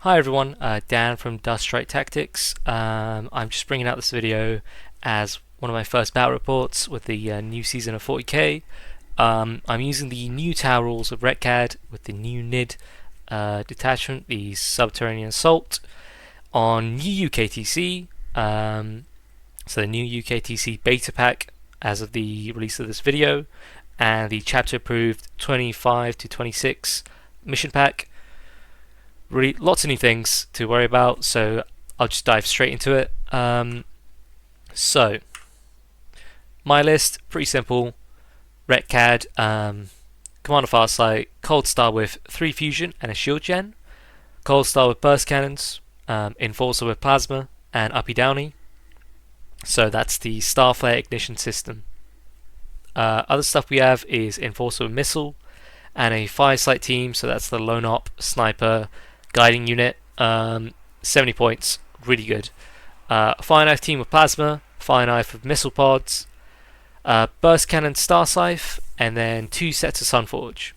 Hi everyone, Dan from Dust Strike Tactics. I'm just bringing out this video as one of my first battle reports with the new season of 40k. I'm using the new tower rules of Retcad with the new NID detachment, the Subterranean Assault, on new UKTC. So the new UKTC beta pack as of the release of this video, and the chapter approved 25 to 26 mission pack. Really, lots of new things to worry about, so I'll just dive straight into it. So, my list, pretty simple. Retcad, Commander Farsight, Cold Star with 3 fusion and a shield gen, Cold Star with burst cannons, Enforcer with plasma, and Uppy Downy. So that's the Starflare ignition system. Other stuff we have is Enforcer with missile, and a Firesight team, so that's the Lone Op, Sniper, Guiding unit, 70 points, really good. Fire Knife team with Plasma, Fire Knife with Missile Pods, Burst Cannon Star Scythe, and then 2 sets of Sunforge.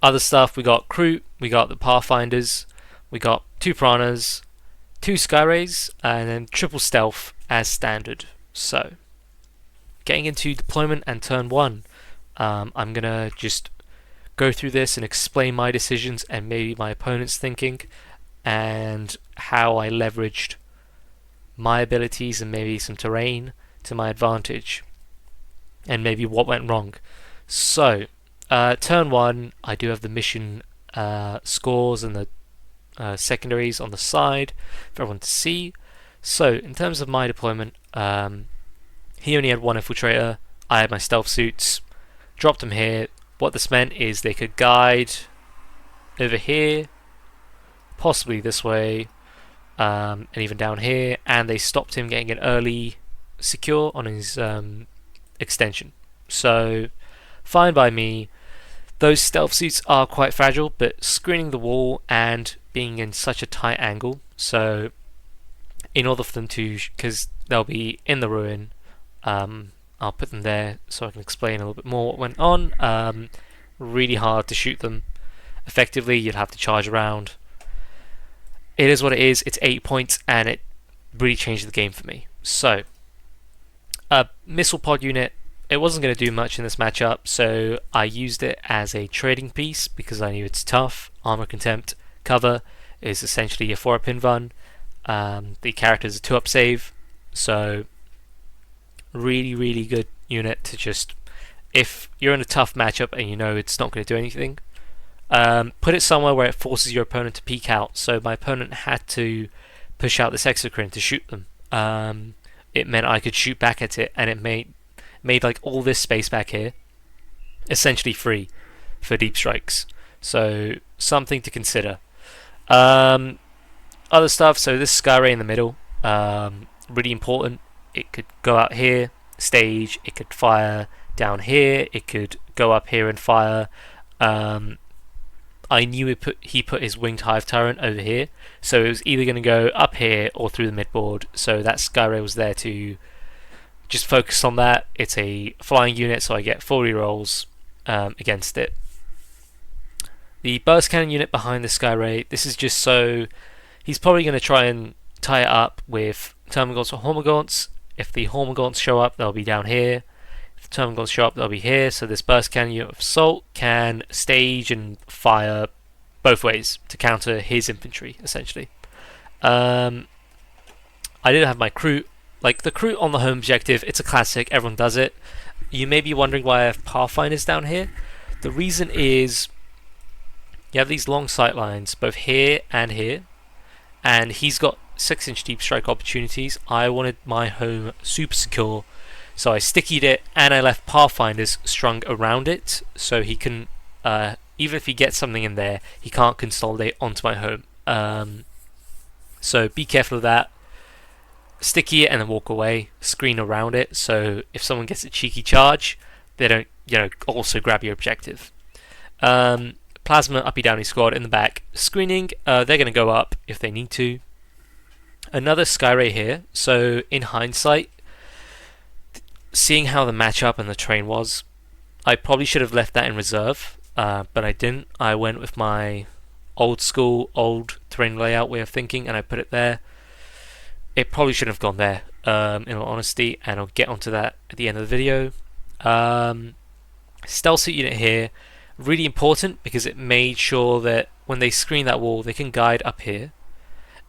Other stuff, we got Crew, we got the Pathfinders, we got 2 Piranhas, 2 Skyrays, and then triple Stealth as standard. So, getting into deployment and turn 1, I'm gonna just go through this and explain my decisions and maybe my opponent's thinking and how I leveraged my abilities and maybe some terrain to my advantage and maybe what went wrong. So turn 1, I do have the mission scores and the secondaries on the side for everyone to see. So in terms of my deployment, he only had 1 infiltrator, I had my stealth suits, dropped them here. What this meant is they could guide over here, possibly this way, and even down here, and they stopped him getting an early secure on his extension. So, fine by me. Those stealth suits are quite fragile, but screening the wall and being in such a tight angle, so in order for them to, because they'll be in the ruin, I'll put them there so I can explain a little bit more what went on. Really hard to shoot them effectively, you'd have to charge around. It is what it is, it's 8 points and it really changed the game for me. So, missile pod unit, it wasn't going to do much in this matchup, so I used it as a trading piece because I knew it's tough. Armor Contempt cover is essentially a 4-up pin run. The character is a 2-up save, so really good unit to just, if you're in a tough matchup and you know it's not going to do anything, put it somewhere where it forces your opponent to peek out. So my opponent had to push out this exocrine to shoot them. It meant I could shoot back at it, and it made like all this space back here essentially free for deep strikes. So something to consider. Other stuff, so this Skyray in the middle, really important. It could go out here, stage, it could fire down here, it could go up here and fire. I knew he put his Winged Hive Tyrant over here, so it was either going to go up here or through the midboard, so that Skyray was there to just focus on that. It's a flying unit, so I get 4 rerolls against it. The Burst Cannon unit behind the Skyray, this is just so he's probably going to try and tie it up with Termagants or Hormagaunts. If the Hormagaunts show up, they'll be down here. If the Termagants show up, they'll be here. So this Burst Cannon unit of Assault can stage and fire both ways to counter his infantry, essentially. I didn't have my Crew. Like, the Crew on the home objective, it's a classic, everyone does it. You may be wondering why I have Pathfinders down here. The reason is you have these long sight lines, both here, and he's got 6-inch deep strike opportunities. I wanted my home super secure, so I stickied it and I left Pathfinders strung around it, so he can, even if he gets something in there, he can't consolidate onto my home. So be careful of that. Sticky it and then walk away. Screen around it, so if someone gets a cheeky charge, they don't, also grab your objective. Plasma, Uppy Downy squad in the back. Screening, they're going to go up if they need to. Another Skyray here, so in hindsight, seeing how the matchup and the terrain was, I probably should have left that in reserve, but I didn't. I went with my old school, old terrain layout way of thinking, and I put it there. It probably shouldn't have gone there, in all honesty, and I'll get onto that at the end of the video. Stealth suit unit here, really important because it made sure that when they screen that wall, they can guide up here.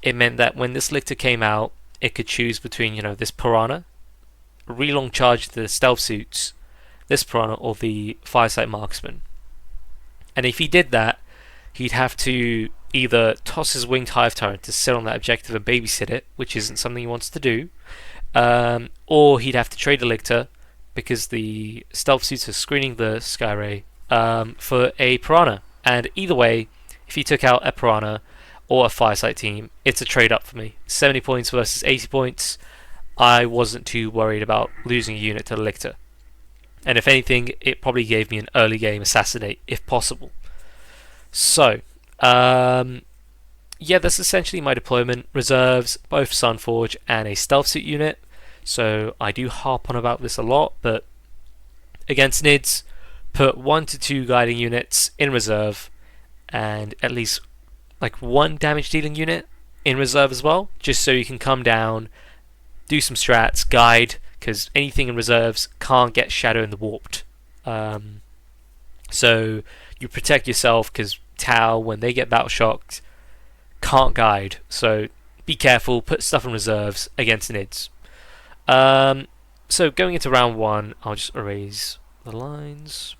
It meant that when this lictor came out, it could choose between, you know, this piranha, a really long charge to the stealth suits, this piranha, or the firesight marksman. And if he did that, he'd have to either toss his winged hive tyrant to sit on that objective and babysit it, which isn't something he wants to do, or he'd have to trade a lictor because the stealth suits are screening the Skyray for a piranha. And either way, if he took out a piranha or a firesight team, it's a trade up for me. 70 points versus 80 points. I wasn't too worried about losing a unit to the lictor. And if anything, it probably gave me an early game assassinate, if possible. So, yeah, that's essentially my deployment. Reserves, both Sunforge and a stealth suit unit. So I do harp on about this a lot, but against Nids, put 1 to 2 guiding units in reserve, and at least like 1 damage dealing unit in reserve as well, just so you can come down, do some strats, guide, because anything in reserves can't get shadow in the warped. So you protect yourself, because Tau, when they get battle shocked, can't guide. So be careful, put stuff in reserves against Nids. So going into round 1, I'll just erase the lines.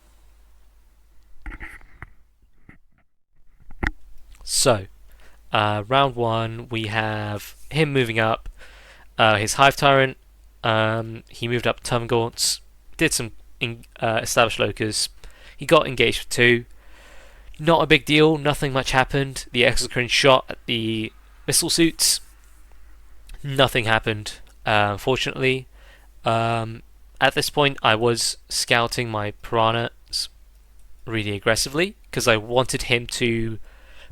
So, round 1, we have him moving up. His Hive Tyrant, he moved up Termagants, did some established locus. He got engaged with 2. Not a big deal, nothing much happened. The Exocrine shot at the missile suits. Nothing happened, unfortunately. At this point, I was scouting my piranhas really aggressively because I wanted him to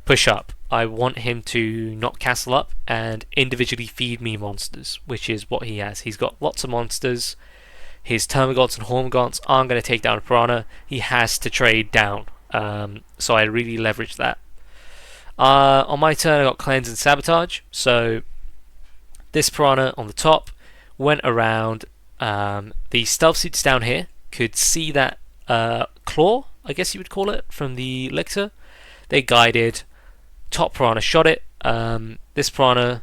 push up. I want him to not castle up and individually feed me monsters, which is what he has. He's got lots of monsters. His Termagants and Hormagaunts aren't going to take down a piranha. He has to trade down. So I really leveraged that. On my turn, I got Cleanse and Sabotage. So this piranha on the top went around. The stealth suits down here could see that claw, I guess you would call it, from the lictor. They guided. Top piranha shot it. This piranha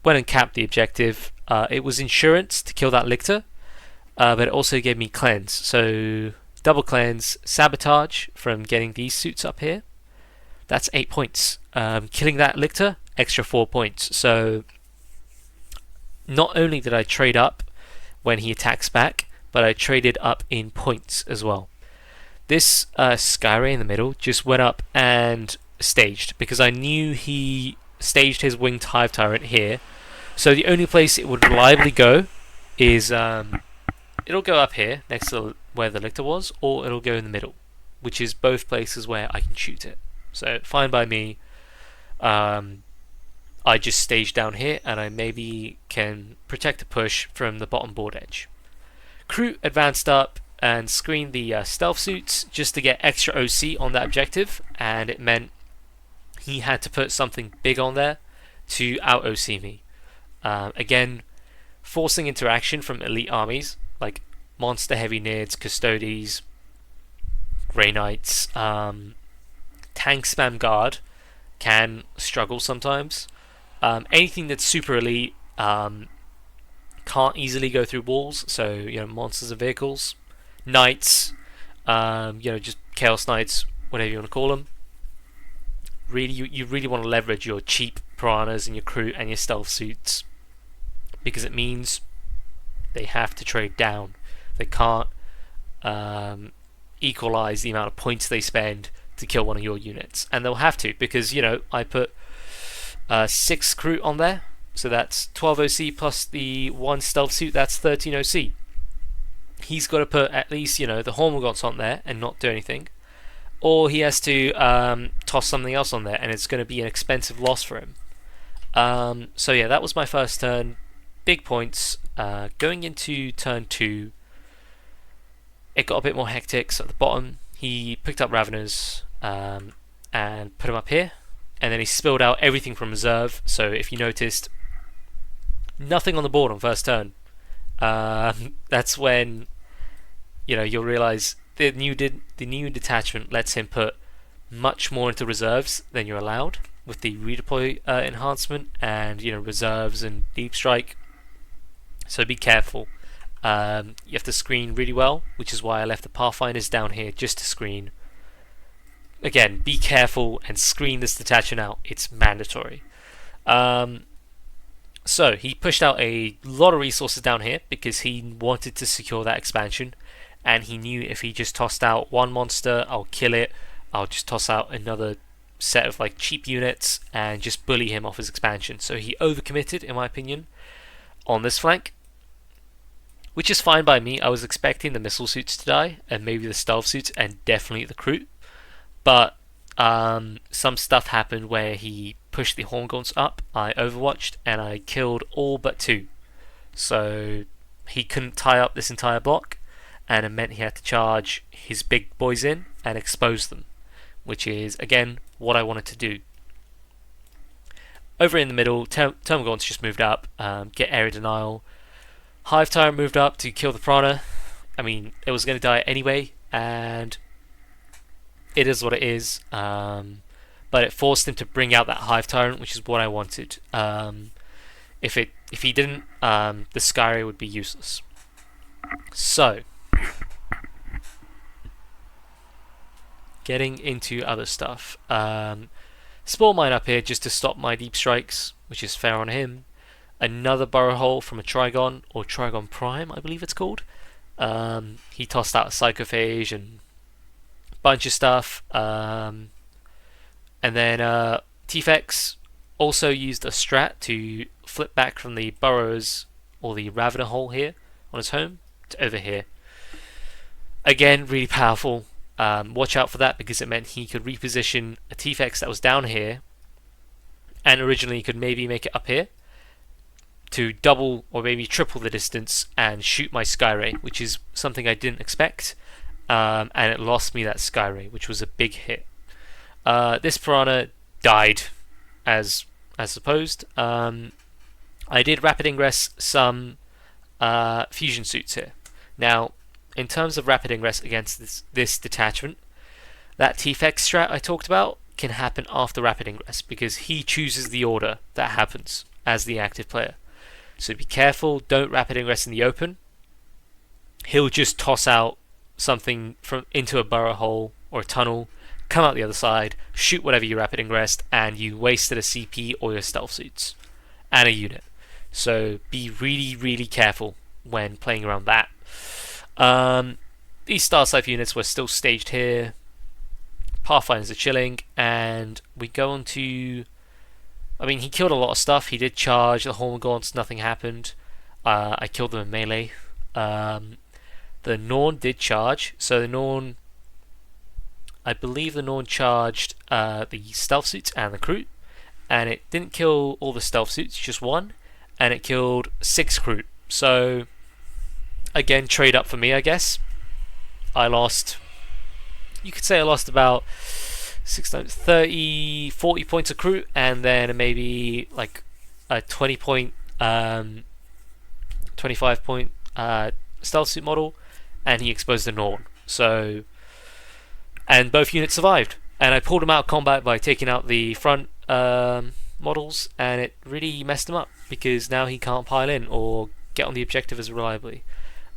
went and capped the objective. It was insurance to kill that lictor, but it also gave me cleanse. So double cleanse, sabotage from getting these suits up here. That's 8 points. Killing that lictor, extra 4 points. So not only did I trade up when he attacks back, but I traded up in points as well. This Skyray in the middle just went up and staged, because I knew he staged his winged hive tyrant here. So the only place it would reliably go is it'll go up here next to where the lictor was, or it'll go in the middle, which is both places where I can shoot it. So fine by me. I just stage down here, and I maybe can protect a push from the bottom board edge. Crew advanced up and screened the stealth suits just to get extra OC on that objective, and it meant he had to put something big on there to out OC me. Again, forcing interaction from elite armies like monster heavy Nids, Custodes, Grey Knights, tank spam guard can struggle sometimes. Anything that's super elite can't easily go through walls, so monsters and vehicles, knights, just chaos knights, whatever you want to call them. Really, you really want to leverage your cheap piranhas and your crew and your stealth suits, because it means they have to trade down. They can't equalize the amount of points they spend to kill one of your units, and they'll have to, because I put 6 crew on there, so that's 12 OC plus the 1 stealth suit, that's 13 OC. He's got to put at least the Hormagaunts on there and not do anything, or he has to toss something else on there, and it's going to be an expensive loss for him. So yeah, that was my first turn. Big points. Going into turn 2, it got a bit more hectic. So at the bottom, he picked up Raveners and put him up here, and then he spilled out everything from reserve. So if you noticed, nothing on the board on first turn. That's when you'll realise the new detachment lets him put much more into reserves than you're allowed with the redeploy enhancement and reserves and deep strike. So be careful. You have to screen really well, which is why I left the Pathfinders down here just to screen. Again, be careful and screen this detachment out. It's mandatory. So he pushed out a lot of resources down here because he wanted to secure that expansion, and he knew if he just tossed out one monster, I'll kill it. I'll just toss out another set of like cheap units and just bully him off his expansion. So he overcommitted, in my opinion, on this flank, which is fine by me. I was expecting the missile suits to die and maybe the stealth suits and definitely the crew, but some stuff happened where he pushed the Horngaunts up. I overwatched and I killed all but 2, so he couldn't tie up this entire block, and it meant he had to charge his big boys in and expose them, which is again what I wanted to do. Over in the middle, Termagants just moved up, get area denial. Hive Tyrant moved up to kill the Prana. I mean, it was going to die anyway, and it is what it is. But it forced him to bring out that Hive Tyrant, which is what I wanted. If he didn't, the Skyray would be useless. So, getting into other stuff. Spore Mine up here just to stop my deep strikes, which is fair on him. Another burrow hole from a Trigon, or Trigon Prime, I believe it's called. He tossed out a Psychophage and a bunch of stuff. And then T-Fex also used a strat to flip back from the burrows, or the Ravener hole here on his home, to over here. Again, really powerful. Watch out for that, because it meant he could reposition a T-Fex that was down here, and originally he could maybe make it up here, to double or maybe triple the distance and shoot my Skyray, which is something I didn't expect, and it lost me that Skyray, which was a big hit. This Piranha died as supposed. I did rapid ingress some fusion suits here. Now, in terms of rapid ingress against this detachment, that T-Fex strat I talked about can happen after rapid ingress, because he chooses the order that happens as the active player. So be careful, don't rapid ingress in the open. He'll just toss out something into a burrow hole or a tunnel, come out the other side, shoot whatever you rapid ingressed, and you wasted a CP or your stealth suits and a unit. So be really, really careful when playing around that. These Starsight units were still staged here. Pathfinders are chilling, and we go on to... I mean, he killed a lot of stuff. He did charge the Horngaunts, nothing happened. I killed them in melee. The Norn did charge, so the Norn... I believe the Norn charged the stealth suits and the crew, and it didn't kill all the stealth suits, just one, and it killed 6 crew. So, again, trade up for me, I guess. I lost... You could say I lost about 6 times 30, 40 points of crew, and then maybe like a 20 point, 25 point stealth suit model, and he exposed the Norn. So, and both units survived, and I pulled him out of combat by taking out the front models, and it really messed him up, because now he can't pile in or get on the objective as reliably.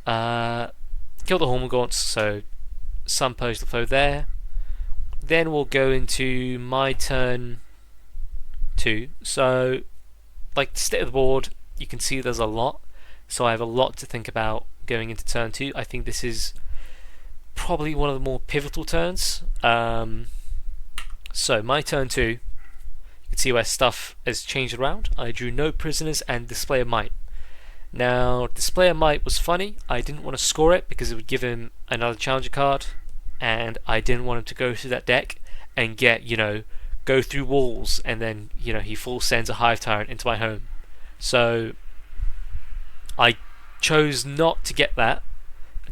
Kill the Horngaunts, so some postal flow there. Then we'll go into my turn 2. So, like the state of the board, you can see there's a lot. So I have a lot to think about going into turn 2. I think this is probably one of the more pivotal turns. So my turn 2, you can see where stuff has changed around. I drew no prisoners and Display of Might. Now, Display of Might was funny. I didn't want to score it because it would give him another challenger card, and I didn't want him to go through that deck and get, go through walls, and then, he full sends a Hive Tyrant into my home. So I chose not to get that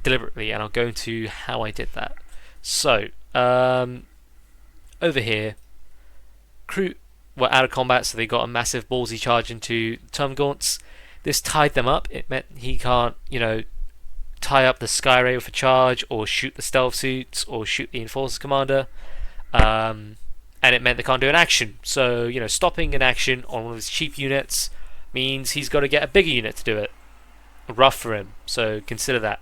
deliberately, and I'll go into how I did that. So, over here, crew were out of combat, so they got a massive ballsy charge into Termgaunts. This tied them up. It meant he can't, tie up the Skyray with a charge, or shoot the stealth suits, or shoot the Enforcer Commander. And it meant they can't do an action. So, stopping an action on one of his cheap units means he's got to get a bigger unit to do it. Rough for him, so consider that.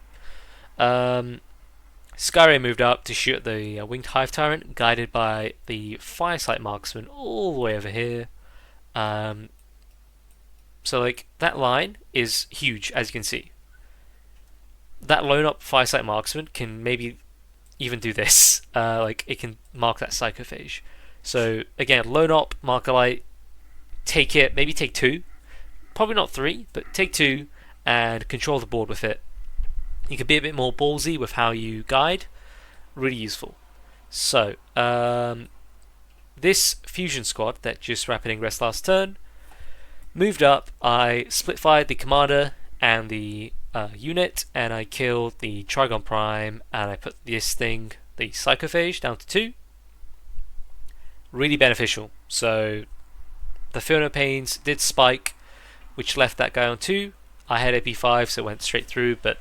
Skyray moved up to shoot at the Winged Hive Tyrant, guided by the Firesight Marksman all the way over here. So, that line is huge, as you can see. That lone up Firesight Marksman can maybe even do this. It can mark that Psychophage. So, again, lone op, mark a light, take it, maybe take 2. Probably not 3, but take 2 and control the board with it. You can be a bit more ballsy with how you guide. Really useful. So, this fusion squad that just rapid ingress last turn moved up. I split fired the commander and the unit, and I killed the Trigon Prime, and I put this thing, the Psychophage, down to 2. Really beneficial. So, the Feel No Pains did spike, which left that guy on 2. I had AP5, so it went straight through, but,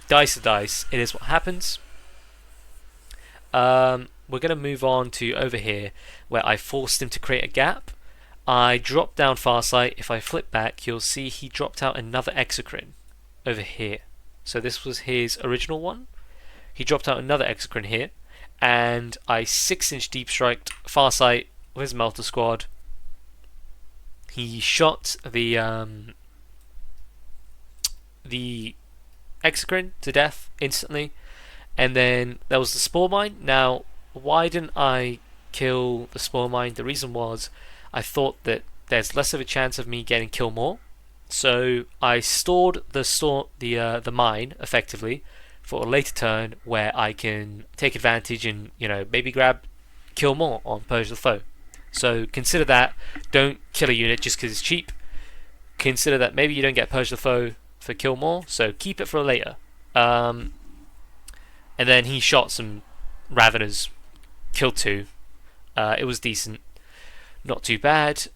dice to dice, it is what happens. We're going to move on to over here, where I forced him to create a gap. I dropped down Farsight. If I flip back, you'll see he dropped out another Exocrine over here. So this was his original one. He dropped out another Exocrine here, and I 6-inch deep striked Farsight with his Melter Squad. He shot the Exocrine to death instantly, and then there was the Spore Mine. Now, why didn't I kill the Spore Mine? The reason was I thought that there's less of a chance of me getting kill more, so I stored the mine effectively for a later turn where I can take advantage and maybe grab kill more on Purge the Foe. So consider that. Don't kill a unit just because it's cheap. Consider that maybe you don't get Purge the Foe for kill more, so keep it for later. And then he shot some Raveners, killed 2. It was decent, not too bad.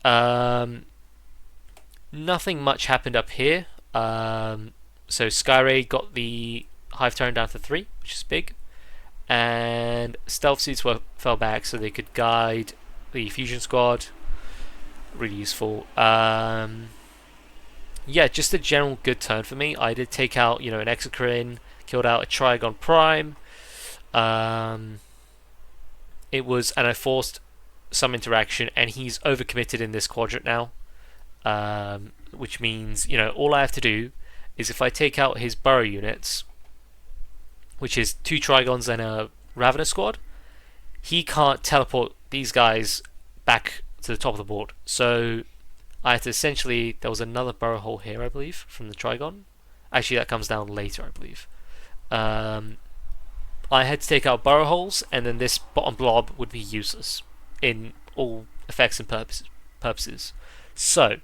Nothing much happened up here. So Skyray got the Hive Tyrant down to 3, which is big, and Stealth Suits fell back so they could guide the Fusion Squad. Really useful. Yeah, just a general good turn for me. I did take out, an Exocrine, killed out a Trigon Prime. And I forced some interaction, and he's overcommitted in this quadrant now. Which means, all I have to do is if I take out his burrow units, which is 2 Trigons and a Ravener squad, he can't teleport these guys back to the top of the board. So I had to essentially, there was another burrow hole here, I believe, from the Trigon. Actually, that comes down later, I believe. I had to take out burrow holes, and then this bottom blob would be useless in all effects and purposes. So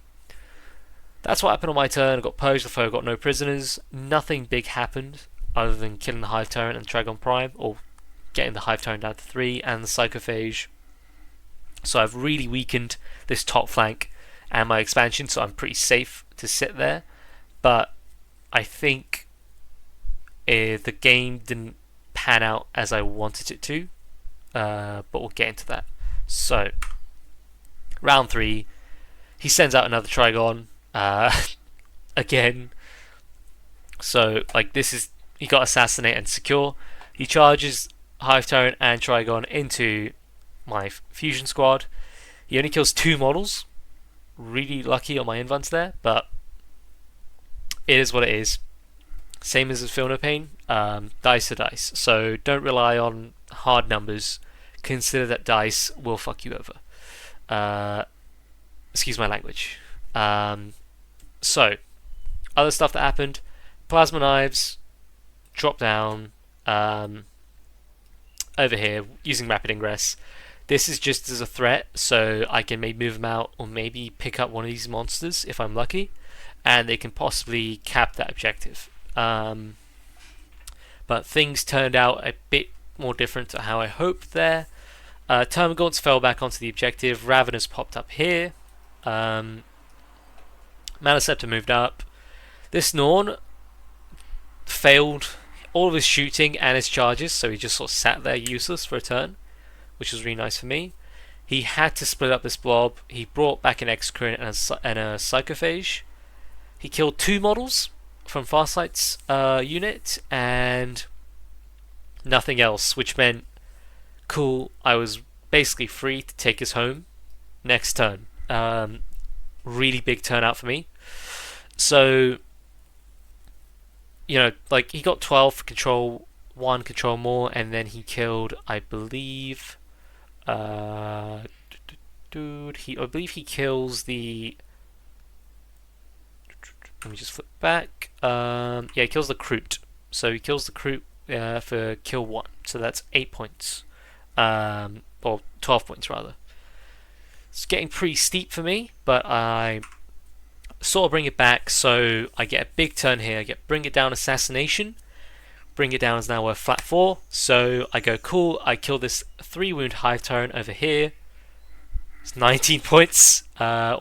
that's what happened on my turn. I got Purge the Foe, got no prisoners. Nothing big happened other than killing the Hive Tyrant and Trigon Prime, or getting the Hive Tyrant down to 3 and the Psychophage. So I've really weakened this top flank and my expansion, so I'm pretty safe to sit there. But I think the game didn't pan out as I wanted it to, but we'll get into that. So round 3, he sends out another Trigon again. So this is, he got Assassinate and Secure. He charges Hive Tyrant and Trigon into my Fusion Squad. He only kills 2 models. Really lucky on my invents there, but it is what it is. Same as with Feel No Pain, dice to dice. So don't rely on hard numbers. Consider that dice will fuck you over. Excuse my language. So, other stuff that happened: Plasma Knives, drop down over here using Rapid Ingress. This is just as a threat, so I can maybe move them out, or maybe pick up one of these monsters if I'm lucky, and they can possibly cap that objective. But things turned out a bit more different to how I hoped there. Termagants fell back onto the objective. Ravenous popped up here. Maliceptor moved up. This Norn failed all of his shooting and his charges, so he just sort of sat there useless for a turn, which was really nice for me. He had to split up this blob. He brought back an Exocrine and a Psychophage. He killed 2 models from Farsight's unit and nothing else, which meant, cool, I was basically free to take us home next turn. Really big turnout for me. So, you know, like, he got 12 for control, 1 control more, and then he killed, I believe, I believe he kills the. Let me just flip back. Yeah, he kills the Kroot. So he kills the Kroot for kill 1. So that's 8 points, or 12 points rather. It's getting pretty steep for me, but I sort of bring it back. So I get a big turn here. I get Bring It Down Assassination. Bring It Down is now worth flat 4. So I go, cool, I kill this 3 wound Hive Tyrant over here. It's 19 points. 9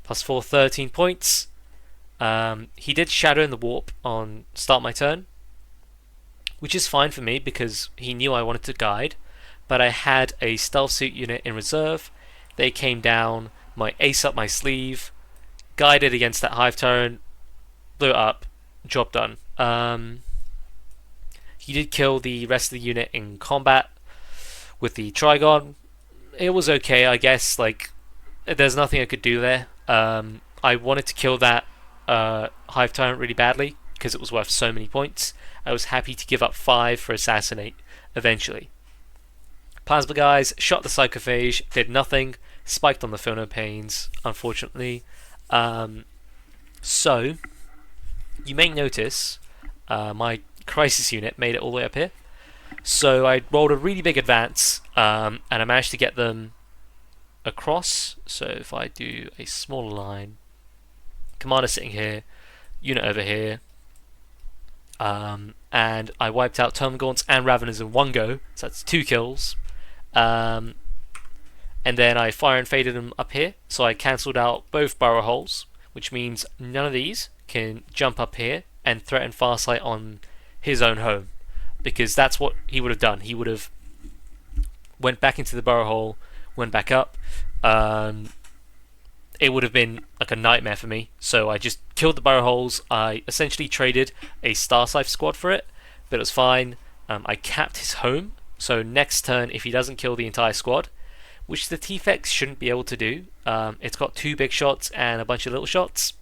plus 4, 13 points. He did Shadow in the Warp on start my turn, which is fine for me because he knew I wanted to guide. But I had a Stealth Suit unit in reserve. They came down, my ace up my sleeve, guided against that Hive Tyrant, blew it up, job done. He did kill the rest of the unit in combat with the Trigon. It was okay, I guess. Like, there's nothing I could do there. I wanted to kill that Hive Tyrant really badly because it was worth so many points. I was happy to give up 5 for Assassinate eventually. Plasma guys shot the Psychophage, did nothing, spiked on the Phonopanes, unfortunately. So, you may notice my Crisis unit made it all the way up here. So I rolled a really big advance, and I managed to get them across. So if I do a smaller line, Commander sitting here, unit over here, and I wiped out Termagaunts and Raveners in one go, so that's 2 kills. And then I fire and faded them up here, so I cancelled out both burrow holes, which means none of these can jump up here and threaten Farsight on his own home, because that's what he would have done. He would have went back into the burrow hole, went back up. It would have been like a nightmare for me, so I just killed the burrow holes. I essentially traded a Starscythe squad for it, but it was fine. I capped his home, so next turn, if he doesn't kill the entire squad, which the T-Fex shouldn't be able to do, it's got 2 big shots and a bunch of little shots.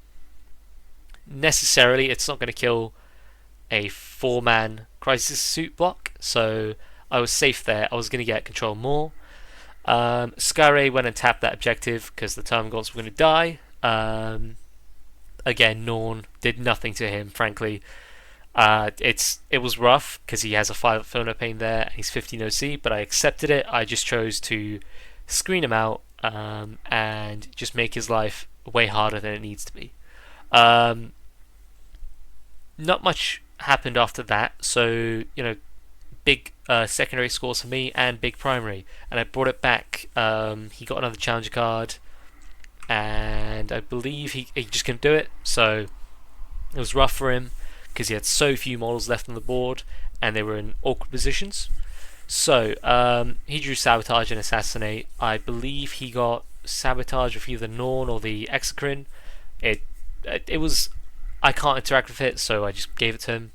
Necessarily, it's not going to kill a 4-man Crisis Suit block, so I was safe there. I was going to get control more. Skyray went and tapped that objective because the Termagants were going to die. Again, Norn did nothing to him, frankly. It was rough because he has a 5 Phonopane there and he's 15 OC, but I accepted it. I just chose to screen him out and just make his life way harder than it needs to be. Not much happened after that, so big secondary scores for me and big primary, and I brought it back. He got another challenger card, and I believe he just couldn't do it, so it was rough for him because he had so few models left on the board and they were in awkward positions. So he drew Sabotage and Assassinate. I believe he got Sabotage with either Norn or the Exocrine. It was, I can't interact with it, so I just gave it to him.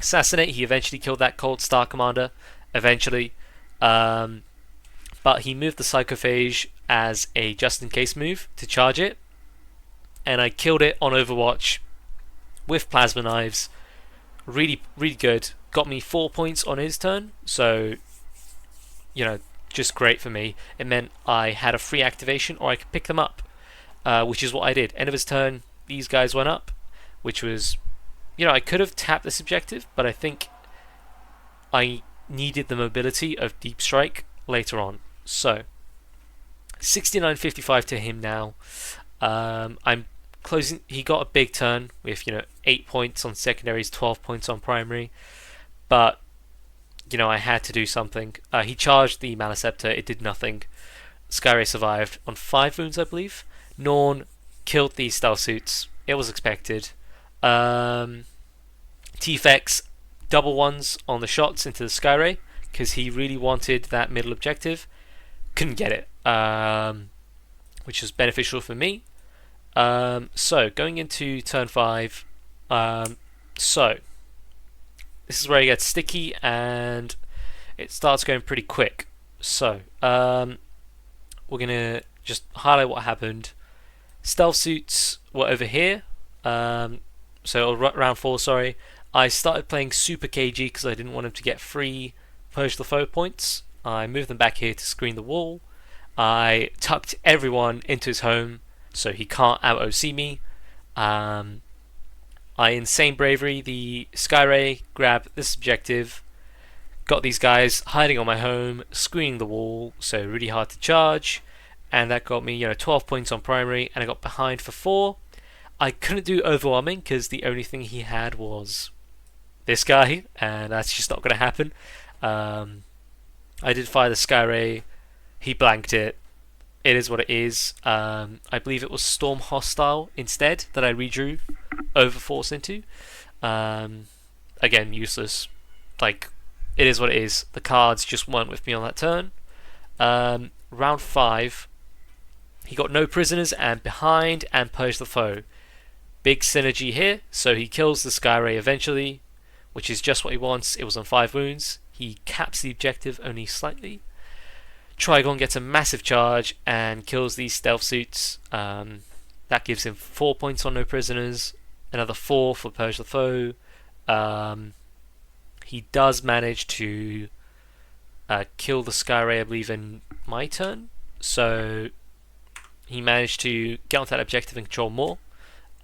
Assassinate, he eventually killed that Cold Star Commander, eventually. But he moved the Psychophage as a just-in-case move to charge it. And I killed it on Overwatch with Plasma Knives. Really, really good. Got me 4 points on his turn, so, just great for me. It meant I had a free activation, or I could pick them up, which is what I did. End of his turn, these guys went up, which was, I could have tapped this objective, but I think I needed the mobility of Deep Strike later on. So, 69.55 to him now. I'm closing. He got a big turn with 8 points on secondaries, 12 points on primary, but I had to do something. He charged the Maliceptor, it did nothing. Skyray survived on 5 wounds, I believe. Norn killed these stealth suits. It was expected. T-Fex double ones on the shots into the Skyray because he really wanted that middle objective. Couldn't get it, which was beneficial for me. So going into turn 5, so this is where it gets sticky and it starts going pretty quick. So we're gonna just highlight what happened. Stealth suits were over here. So round 4, sorry. I started playing Super KG because I didn't want him to get free Purge the Foe points. I moved them back here to screen the wall. I tucked everyone into his home so he can't out-OC me. I insane bravery the Skyray, grabbed this objective, got these guys hiding on my home, screening the wall, so really hard to charge, and that got me 12 points on primary, and I got behind for 4. I couldn't do overwhelming because the only thing he had was this guy, and that's just not going to happen. I did fire the Skyray, he blanked it. It is what it is. I believe it was Storm Hostile instead that I redrew Overforce into. Again, useless. Like, it is what it is. The cards just weren't with me on that turn. Round 5, he got no prisoners and behind and purged the foe. Big synergy here, so he kills the Skyray eventually, which is just what he wants. It was on 5 wounds. He caps the objective only slightly. Trigon gets a massive charge and kills these stealth suits. That gives him 4 points on no prisoners, another 4 for Purge the Foe. He does manage to kill the Skyray, I believe, in my turn. So he managed to get onto that objective and control more.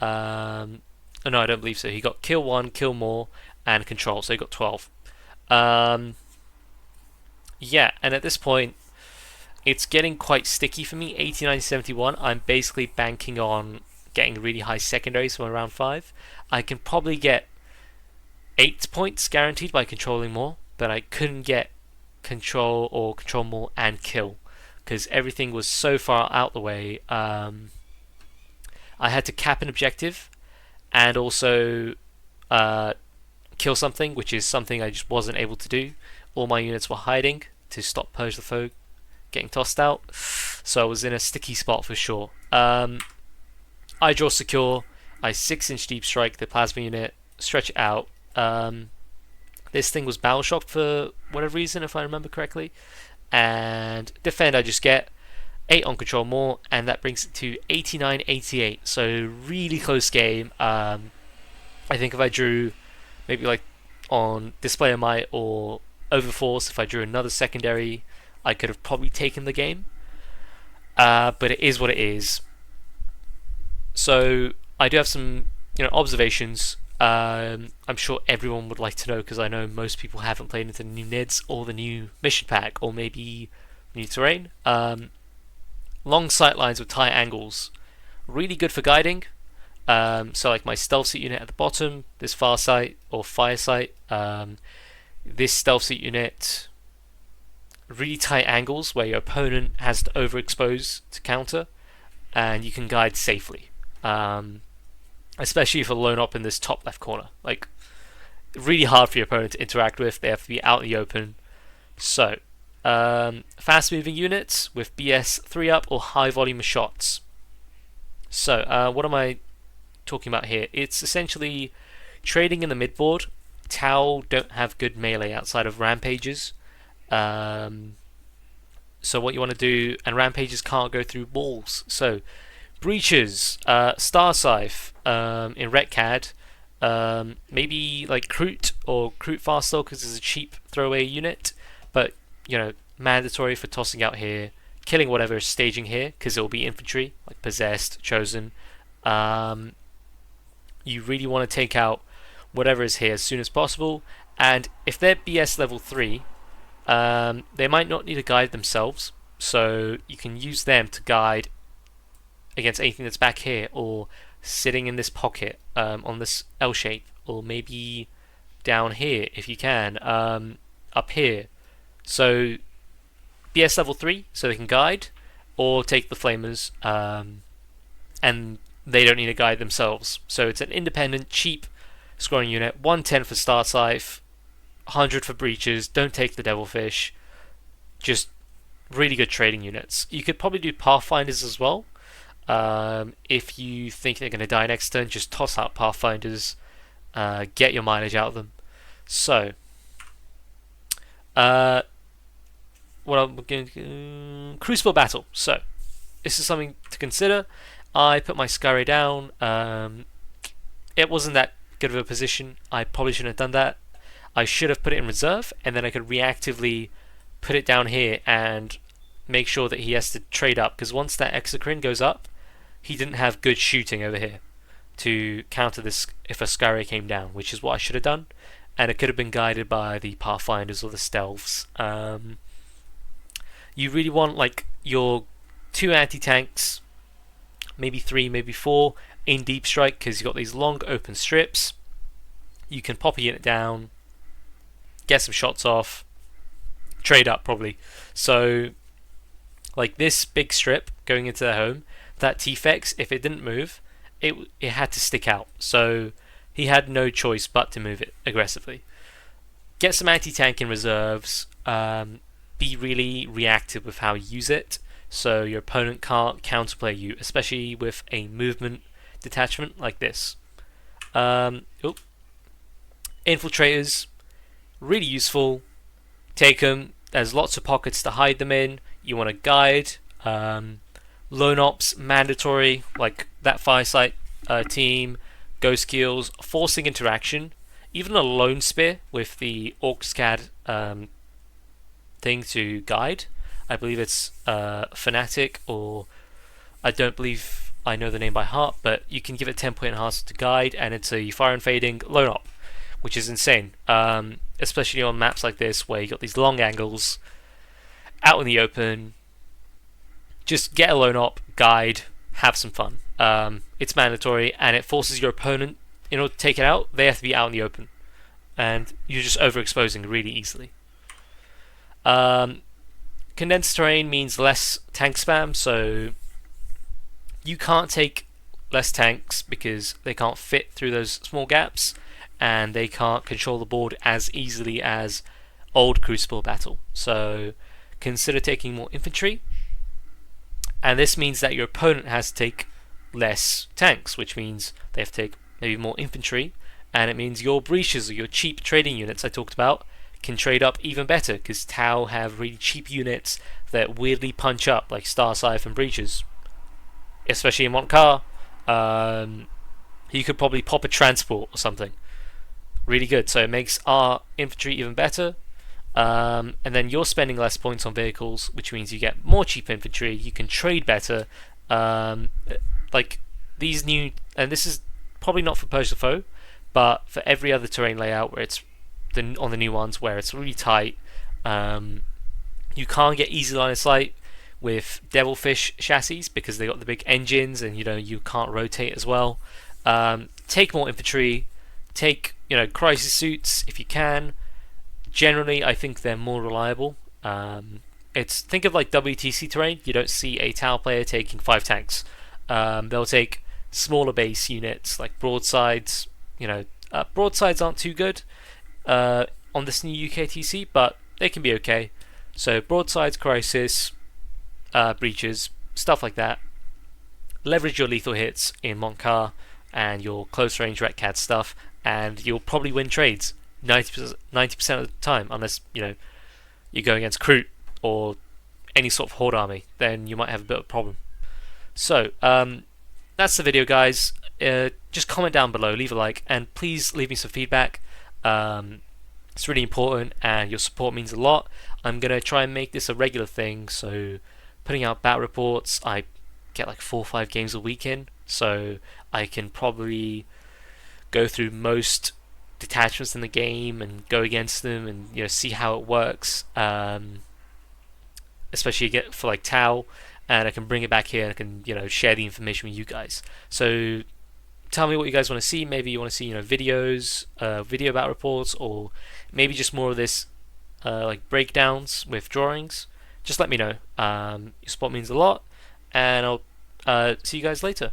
No, I don't believe so. He got kill 1, kill more, and control, so he got 12. Yeah, and at this point, it's getting quite sticky for me. 89-71, I'm basically banking on getting really high secondaries from around 5. I can probably get 8 points guaranteed by controlling more, but I couldn't get control or control more and kill because everything was so far out the way. I had to cap an objective and also kill something, which is something I just wasn't able to do. All my units were hiding to stop Purge the Foe getting tossed out, so I was in a sticky spot for sure. I draw secure, I 6-inch deep strike the plasma unit, stretch it out. This thing was battle shocked for whatever reason, if I remember correctly, and defend I just get 8 on control more, and that brings it to 89-88, so really close game. I think if I drew maybe like on Display of Might or Overforce, if I drew another secondary, I could have probably taken the game. But it is what it is. So I do have some observations. I'm sure everyone would like to know because I know most people haven't played into the new NIDS or the new mission pack or maybe new terrain. Long sight lines with tight angles, really good for guiding. So like my stealth suit unit at the bottom, this far sight or fire sight, this stealth suit unit, really tight angles where your opponent has to overexpose to counter, and you can guide safely. Especially if you're alone up in this top left corner. Like, really hard for your opponent to interact with. They have to be out in the open. So, fast moving units with BS 3 up or high volume of shots. So, what am I talking about here? It's essentially trading in the midboard. Tau don't have good melee outside of rampages. So what you want to do, and rampages can't go through walls. So breaches, Star Scythe in Retcad, maybe like Kroot or Kroot Farstal because it's a cheap throwaway unit, but mandatory for tossing out here, killing whatever is staging here because it will be infantry like Possessed, Chosen. You really want to take out whatever is here as soon as possible, and if they're BS level 3, they might not need to guide themselves, so you can use them to guide against anything that's back here or sitting in this pocket on this L shape, or maybe down here if you can. up here. So BS level 3, so they can guide, or take the flamers, and they don't need a guide themselves. So it's an independent, cheap scoring unit. 110 for Star Scythe, 100 for breaches. Don't take the Devilfish. Just really good trading units. You could probably do Pathfinders as well. If you think they're going to die next turn, just toss out Pathfinders, get your mileage out of them. So, what I'm going to Crucible Battle. So, this is something to consider. I put my Skyray down. It wasn't that good of a position. I probably shouldn't have done that. I should have put it in reserve, and then I could reactively put it down here and make sure that he has to trade up, because once that Exocrine goes up, he didn't have good shooting over here to counter this if a Skyray came down, which is what I should have done, and it could have been guided by the Pathfinders or the Stealths. You really want like your 2 anti-tanks, maybe 3, maybe 4 in Deep Strike, because you've got these long open strips. You can pop a unit down, get some shots off, trade up probably. So like this big strip going into their home, that T-Fex, if it didn't move, it had to stick out. So he had no choice but to move it aggressively. Get some anti-tank in reserves. Be really reactive with how you use it, so your opponent can't counterplay you, especially with a movement detachment like this. Infiltrators, really useful. Take them. There's lots of pockets to hide them in. You want to guide. Lone Ops, mandatory, like that Firesight team. Ghost Kills, forcing interaction. Even a Lone Spear with the Orcscad thing to guide. I believe it's Fanatic, or I don't believe I know the name by heart, but you can give it 10-point enhancement to guide, and it's a fire and fading Lone Op, which is insane. Especially on maps like this where you got these long angles out in the open. Just get a Lone Op, guide, have some fun. It's mandatory, and it forces your opponent, in order to take it out, they have to be out in the open, and you're just overexposing really easily. Condensed terrain means less tank spam, so you can't take less tanks because they can't fit through those small gaps, and they can't control the board as easily as old Crucible Battle. So consider taking more infantry, and this means that your opponent has to take less tanks, which means they have to take maybe more infantry, and it means your breaches or your cheap trading units I talked about can trade up even better, because Tau have really cheap units that weirdly punch up, like Star Scythe and breaches, especially in Montcar. You could probably pop a transport or something really good, so it makes our infantry even better. And then you're spending less points on vehicles, which means you get more cheap infantry, you can trade better. Like these new, and this is probably not for Persia Foe, but for every other terrain layout where it's on the new ones where it's really tight, you can't get easy line of sight with Devilfish chassis because they got the big engines, and you can't rotate as well. Take more infantry, take crisis suits if you can. Generally, I think they're more reliable. Think of like WTC terrain. You don't see a Tau player taking 5 tanks. They'll take smaller base units like broadsides. Broadsides aren't too good on this new UKTC, but they can be okay. So broadsides, crisis, breaches, stuff like that. Leverage your lethal hits in Montcar and your close range Retcad stuff, and you'll probably win trades 90% of the time, unless you're going against Kroot or any sort of Horde army. Then you might have a bit of a problem. So that's the video, guys. Just comment down below, leave a like, and please leave me some feedback. It's really important, and your support means a lot. I'm going to try and make this a regular thing, so putting out battle reports, I get like 4 or 5 games a week in, so I can probably go through most detachments in the game and go against them and see how it works, especially for like Tau, and I can bring it back here and I can share the information with you guys. So tell me what you guys want to see. Maybe you want to see videos, video battle reports, or maybe just more of this like breakdowns with drawings, just let me know. Your support means a lot, and I'll see you guys later.